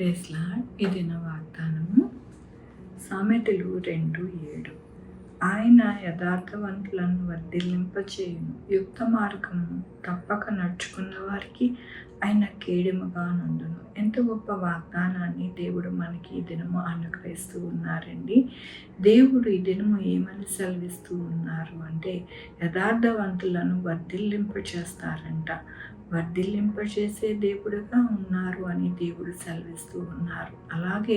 Praise lord. ఈ దిన వాగ్దానము సామెతలు 2:7. ఆయన యథార్థవంతులను వర్ధిల్లింపచేయును, యుక్త మార్గము తప్పక నడుచుకున్న వారికి ఆయన కేడెముగా నుండును. ఎంత గొప్ప వాగ్దానాన్ని దేవుడు మనకి ఈ దినము అనుగ్రహిస్తూ ఉన్నారండి. దేవుడు ఈ దినము ఏమని సెలవిస్తూ ఉన్నారు అంటే, యథార్థవంతులను వర్ధిల్లింపచేస్తారంట. వర్ధిల్లింపచేసే దేవుడుగా ఉన్నారు అని దేవుడు సెలవిస్తూ ఉన్నారు. అలాగే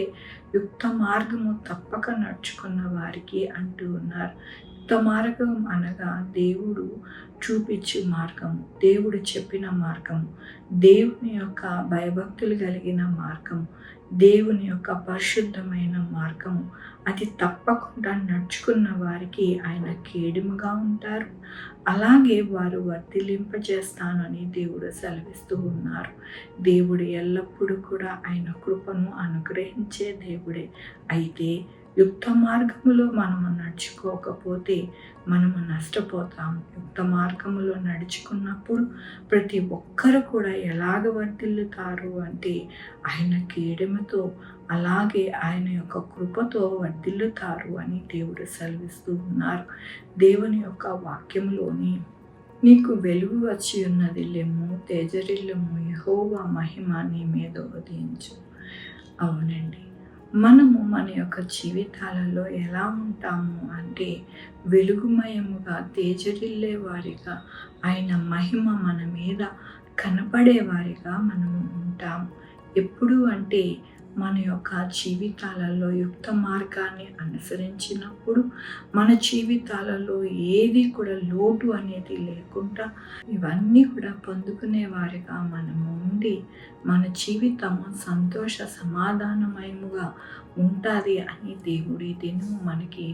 యుక్త మార్గము తప్పక నడుచుకున్న వారికి అంటూ ఉన్నారు. యుక్త మార్గం అనగా దేవుడు చూపించే మార్గము, దేవుడు చెప్పిన మార్గము, దేవుని యొక్క భయభక్తులు కలిగిన మార్గము, దేవుని యొక్క పరిశుద్ధమైన మార్గము. అది తప్పకుండా నడుచుకున్న వారికి ఆయన కేడెముగా ఉంటారు. అలాగే వారు వర్ధిల్లింపజేస్తానని దేవుడు సెలవిస్తూ ఉన్నారు. దేవుడు ఎల్లప్పుడూ కూడా ఆయన కృపను అనుగ్రహించే దేవుడే. అయితే యుక్త మార్గములో మనము నడుచుకోకపోతే మనము నష్టపోతాము. యుక్త మార్గములో నడుచుకున్నప్పుడు ప్రతి ఒక్కరు కూడా ఎలాగ వర్ధిల్లుతారు అంటే ఆయన కేడెముతో, అలాగే ఆయన యొక్క కృపతో వర్ధిల్లుతారు అని దేవుడు సెలవిస్తూ ఉన్నారు. దేవుని యొక్క వాక్యంలోని నీకు వెలుగు వచ్చి ఉన్నది, లెమ్ము తేజరిల్లము, యెహోవా మహిమ నీ మీద ఉదయించు. అవునండి, మనము మన యొక్క జీవితాలలో ఎలా ఉంటాము అంటే వెలుగుమయముగా తేజరిల్లే వారిగా, ఆయన మహిమ మన మీద కనపడే వారిగా మనము ఉంటాము. ఎప్పుడు అంటే మన యొక్క జీవితాలలో యుక్త మార్గాన్ని అనుసరించినప్పుడు మన జీవితాలలో ఏది కూడా లోటు అనేది లేకుండా ఇవన్నీ కూడా పొందుకునే వారిగా మనము ఉండి మన జీవితము సంతోష సమాధానమయముగా ఉంటుంది అని దేవుడి దినము మనకి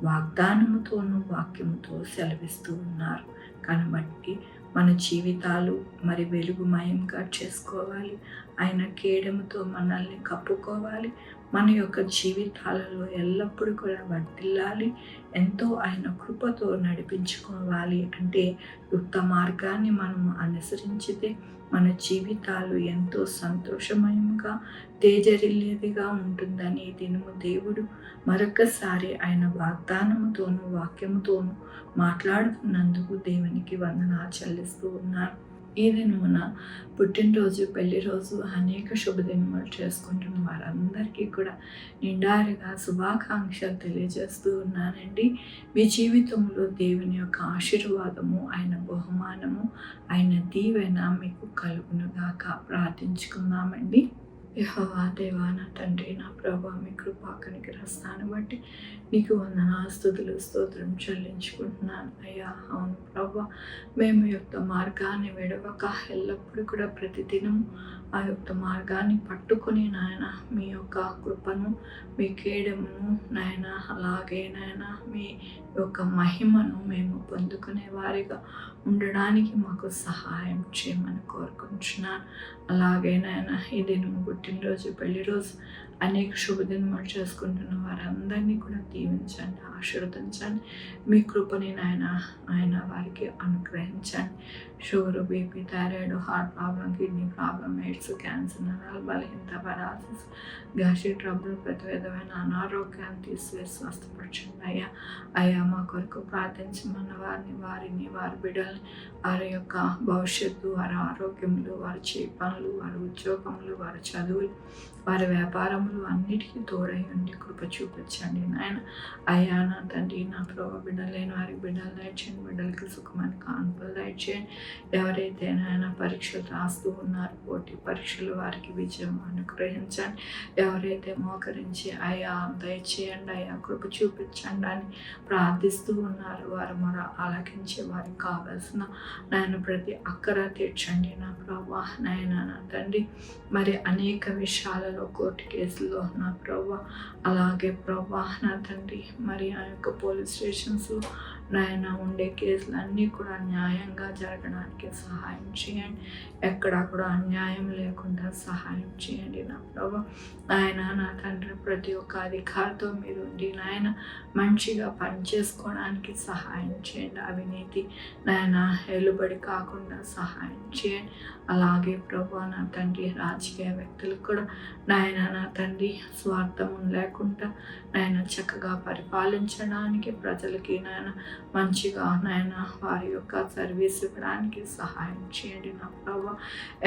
వాగ్దానముతోనూ వాక్యముతో సెలవిస్తూ ఉన్నారు. కాబట్టి మన జీవితాలు మరి వెలుగుమయంగా చేసుకోవాలి. ఆయన కేడెముతో మనల్ని కప్పుకోవాలి. మన యొక్క జీవితాలలో ఎల్లప్పుడూ కూడా వర్ధిల్లాలి. ఎంతో ఆయన కృపతో నడిపించుకోవాలి. అంటే యుక్త మార్గాన్ని మనము అనుసరించితే మన జీవితాలు ఎంతో సంతోషమయంగా తేజరిల్లేదిగా ఉంటుందని దినము దేవుడు మరొకసారి ఆయన వాగ్దానముతోనూ వాక్యముతోనూ మాట్లాడుతున్నందుకు దేవునికి వందనాలు చెల్లిస్తూ ఉన్నారు. ఈ దినమున పుట్టినరోజు, పెళ్లి రోజు, అనేక శుభదినములు చేసుకుంటున్న వారందరికీ కూడా నిండారుగా శుభాకాంక్షలు తెలియజేస్తూ ఉన్నానండి. మీ జీవితంలో దేవుని యొక్క ఆశీర్వాదము, ఆయన బహుమానము, ఆయన దీవెన మీకు కలుగునుగాక. ప్రార్థించుకుందామండి. యెహోవా దేవా, నా తండ్రి, నా ప్రభా, మీ కృపా కనికరస్తాను బట్టి నీకు వందనాలు, స్తుతులు, స్తోత్రం చెల్లించుకుంటున్నాను అయ్యా. అవును ప్రభా, మేము యుక్త మార్గాన్ని విడవక ఎల్లప్పుడూ కూడా ప్రతిదినం ఆ యుక్త మార్గాన్ని పట్టుకొని నాయన మీ యొక్క కృపను, మీ కేడమును నాయన, అలాగే నాయన మీ యొక్క మహిమను మేము పొందుకునే వారిగా ఉండడానికి మాకు సహాయం చేయమని కోరుకుంటున్నాను. అలాగే నాయన ఈ దినం పుట్టినరోజు, పెళ్లి రోజు, అనేక శుభదినములు చేసుకుంటున్న వారందరినీ కూడా దీవించండి, ఆశీర్వదించండి. మీ కృపని ఆయన వారికి అనుగ్రహించండి. Sugar, BP, thyroid, heart problem, kidney problem, AIDS, cancer, నరాల బలహీనత, పారాలసిస్, గ్యాస్ట్రిక్ ట్రబుల్, ప్రతి విధమైన అనారోగ్యాన్ని తీసివేసి స్వస్థపరచండి అయ్యా. మా కొరకు ప్రార్థించమన్న వారిని, వారి బిడ్డల్ని, వారి యొక్క భవిష్యత్తు, వారి ఆరోగ్యములు, వారి చేయి పనులు, వారి ఉద్యోగములు, వారి చదువులు, వారి వ్యాపారములు అన్నిటికీ తోడై ఉండి కృప చూపించండి నాయన. అయ్యా నా తండ్రి, నా ప్రభు, బిడ్డలు లేని వారికి బిడ్డలు దయచేయండి, బిడ్డలకి సుఖమైన కాన్పులు దయచేయండి. ఎవరైతే నాయన పరీక్షలు రాస్తూ ఉన్నారో పోటీ పరీక్షలు, వారికి విజయం అనుగ్రహించండి. ఎవరైతే మోకరించి అయ్యా దయచేయండి, అయ్యా కృప చూపించండి అని ప్రార్థిస్తూ ఉన్నారు, వారు మరో ఆలకించి వారికి కావాల్సిన నాయన ప్రతి అక్కర తీర్చండి నా ప్రభా. నాయన నా తండ్రి, మరి అనేక విషయాలలో కోర్టు కేసులో నా ప్రభా, అలాగే ప్రభా నా తండ్రి, మరి ఆ యొక్క పోలీస్ స్టేషన్స్ నాయన ఉండే కేసులన్నీ కూడా న్యాయంగా జరగడానికి సహాయం చేయండి. ఎక్కడా కూడా అన్యాయం లేకుండా సహాయం చేయండి నా ప్రభు. నాయన నా తండ్రి ప్రతి ఒక్క అధికారితో మీరు ఉండి నాయన మంచిగా పనిచేసుకోవడానికి సహాయం చేయండి. అవినీతి నాయన ఏలుబడి కాకుండా సహాయం చేయండి. అలాగే ప్రభు నా తండ్రి రాజకీయ వ్యక్తులకు కూడా నాయన నా తండ్రి స్వార్థం లేకుండా నాయన చక్కగా పరిపాలించడానికి ప్రజలకి నాయన మంచిగా నాయన వారి యొక్క సర్వీస్ ఇవ్వడానికి సహాయం చేయండి నా ప్రభు.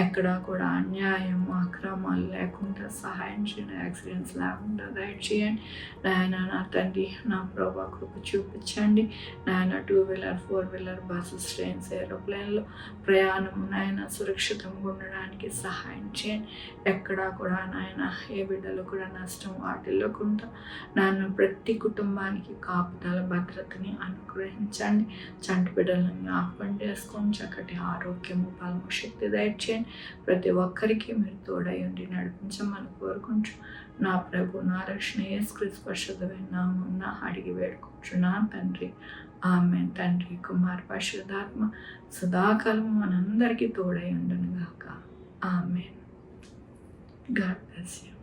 ఎక్కడా కూడా అన్యాయం అక్రమాలు లేకుండా సహాయం చేయండి. యాక్సిడెంట్స్ లేకుండా రైడ్ చేయండి నాయన నా తండ్రి. నా ప్రభు కృప చూపించండి నాయన. 2 వీలర్ 4 వీలర్ బస్సెస్ ట్రైన్స్ ఏరోప్లేన్లో ప్రయాణం నాయన సురక్షితంగా ఉండడానికి సహాయం చేయండి. ఎక్కడా కూడా నాయన ఏ బిడ్డలు కూడా నష్టం వాటిల్లకుండా నాన్న ప్రతి కుటుంబానికి కాపుదల భద్రతని అనుగ్రహించండి. చంటి బిడ్డలను జ్ఞాపకం చేసుకొని చక్కటి ఆరోగ్యము బలము శక్తి దయచేయండి. ప్రతి ఒక్కరికి మీరు తోడై ఉండి నడిపించమని కోరుకుంటూ నా ప్రభు నా రక్షణ యేసుక్రీస్తు పరిశుద్ధమైన నామమున అడిగి వేడుకుంటున్నాను తండ్రి. ఆమేన్. తండ్రి కుమార్ పరిశుద్ధాత్మ సదాకాలము మనందరికీ తోడై ఉండును గాక. ఆమేన్. God bless you.